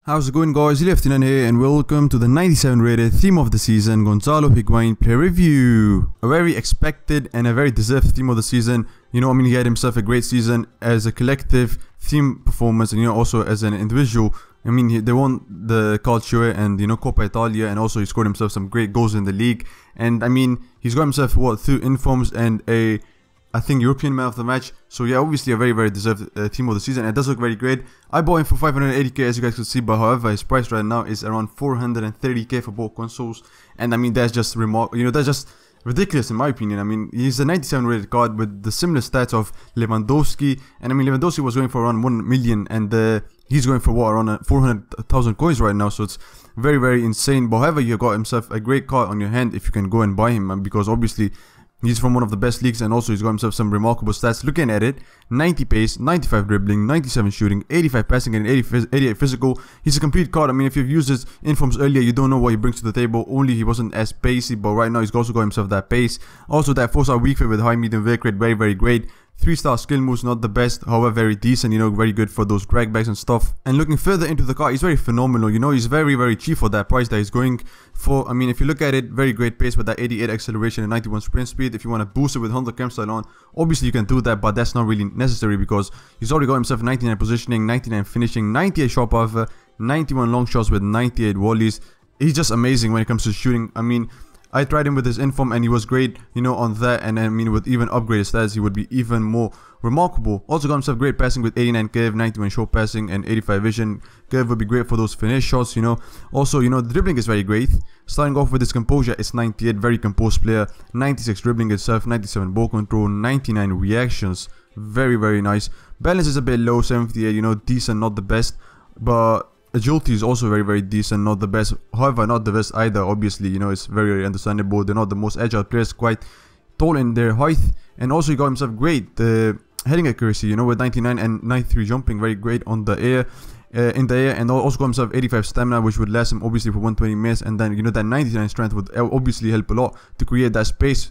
How's it going, guys? Leftinan here and welcome to the 97 rated theme of the season Gonzalo Higuain player review. A very expected and a very deserved theme of the season. He had himself a great season as a collective theme performance and also as an individual. They won the Calcio and Coppa Italia, and also he scored himself some great goals in the league. And he's got himself two informs and I think European man of the match. So yeah, obviously a very deserved team of the season. It does look very great. I bought him for 580k as you guys could see, but however his price right now is around 430k for both consoles. And that's just that's just ridiculous in my opinion. He's a 97 rated card with the similar stats of Lewandowski, and Lewandowski was going for around 1 million and he's going for what, around 400,000 coins right now. So it's very insane. But however, you got himself a great card on your hand if you can go and buy him, because obviously he's from one of the best leagues, and also he's got himself some remarkable stats. Looking at it, 90 pace, 95 dribbling, 97 shooting, 85 passing, and 88 physical. He's a complete card. If you've used his informs earlier, you don't know what he brings to the table. Only he wasn't as pacey, but right now he's also got himself that pace. Also that 4-star weak fit with high medium work rate, very great. 3-star skill moves, not the best, however very decent, very good for those drag backs and stuff. And looking further into the card, he's very phenomenal. He's very cheap for that price that he's going for. If you look at it, very great pace with that 88 acceleration and 91 sprint speed. If you want to boost it with 100 cam style on, obviously you can do that, but that's not really necessary because he's already got himself 99 positioning, 99 finishing, 98 shot power, 91 long shots with 98 volleys. He's just amazing when it comes to shooting. I tried him with his inform and he was great, on that, and with even upgraded stats, he would be even more remarkable. Also got himself great passing with 89 curve, 91 short passing, and 85 vision. Curve would be great for those finish shots, Also, the dribbling is very great. Starting off with his composure, it's 98, very composed player. 96 dribbling itself, 97 ball control, 99 reactions, very nice. Balance is a bit low, 78, decent, not the best, but agility is also very decent, not the best, however not the best either. Obviously, it's very understandable. They're not the most agile players, quite tall in their height. And also he got himself great heading accuracy, with 99 and 93 jumping, very great on the air, in the air. And also got himself 85 stamina, which would last him obviously for 120 minutes. And then that 99 strength would obviously help a lot to create that space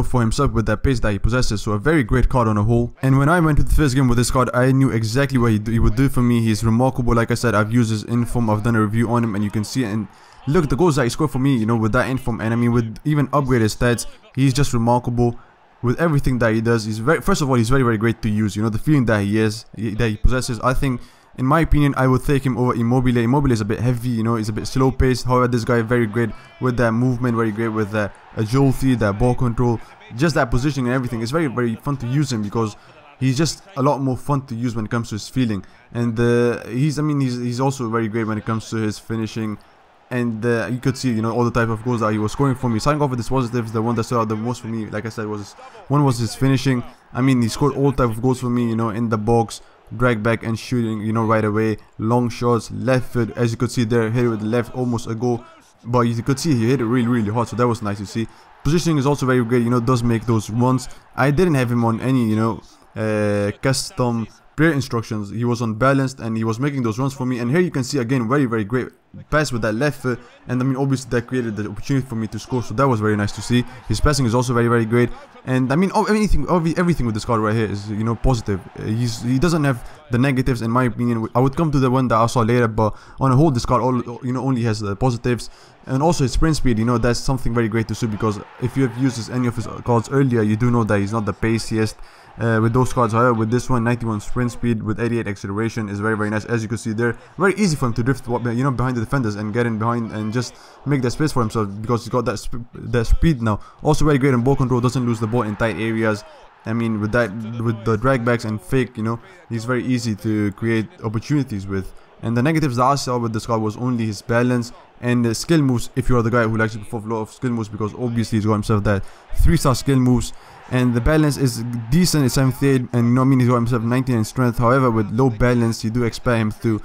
for himself with that pace that he possesses. So a very great card on a whole. And when I went to the first game with this card, I knew exactly what he would do for me. He's remarkable. Like I said, I've used his inform, I've done a review on him, and you can see it. And look at the goals that he scored for me, with that inform. And with even upgraded stats, he's just remarkable with everything that he does. First of all, he's very great to use. The feeling that he possesses, I think, in my opinion, I would take him over Immobile. Immobile is a bit heavy, he's a bit slow paced. However, this guy very great with that movement, very great with that agility, that ball control, just that positioning and everything. It's very fun to use him because he's just a lot more fun to use when it comes to his feeling. And he's also very great when it comes to his finishing. And you could see, all the type of goals that he was scoring for me. Starting off with his positives, the one that stood out the most for me, like I said, was his finishing. He scored all type of goals for me, in the box, drag back and shooting, right away, long shots, left foot, as you could see there, hit it with the left, almost a goal, but you could see he hit it really hard, so that was nice to see. Positioning is also very great, does make those runs. I didn't have him on any, custom player instructions. He was unbalanced and he was making those runs for me. And here you can see again, very great pass with that left foot, and obviously that created the opportunity for me to score, so that was very nice to see. His passing is also very great. And everything with this card right here is positive. He doesn't have the negatives in my opinion. I would come to the one that I saw later, but on a whole this card only has the positives. And also his sprint speed, that's something very great to see, because if you have used any of his cards earlier, you do know that he's not the paciest with those cards. However, with this one, 91 sprint speed with 88 acceleration is very nice. As you can see there, very easy for him to drift behind the defenders and get in behind and just make that space for himself, because he's got that speed now. Also very great in ball control, doesn't lose the ball in tight areas. With the drag backs and fake, he's very easy to create opportunities with. And the negatives that I saw with this card was only his balance and the skill moves, if you are the guy who likes to perform a lot of skill moves, because obviously he's got himself that 3-star skill moves. And the balance is decent, it's 78, and he's got himself 99 strength. However, with low balance, you do expect him to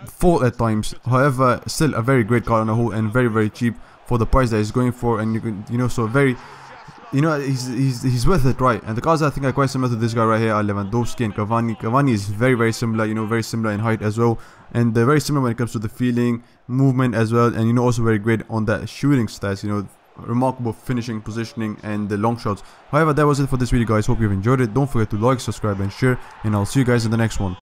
fall at times. However, still a very great card on the whole, and very cheap for the price that he's going for. And you can so very he's worth it, right? And the cards I think are quite similar to this guy right here are Lewandowski and Cavani. Cavani is very similar, very similar in height as well, and they're very similar when it comes to the feeling, movement as well, and also very great on that shooting stats, remarkable finishing, positioning, and the long shots. However, that was it for this video, guys. Hope you've enjoyed it. Don't forget to like, subscribe, and share, and I'll see you guys in the next one.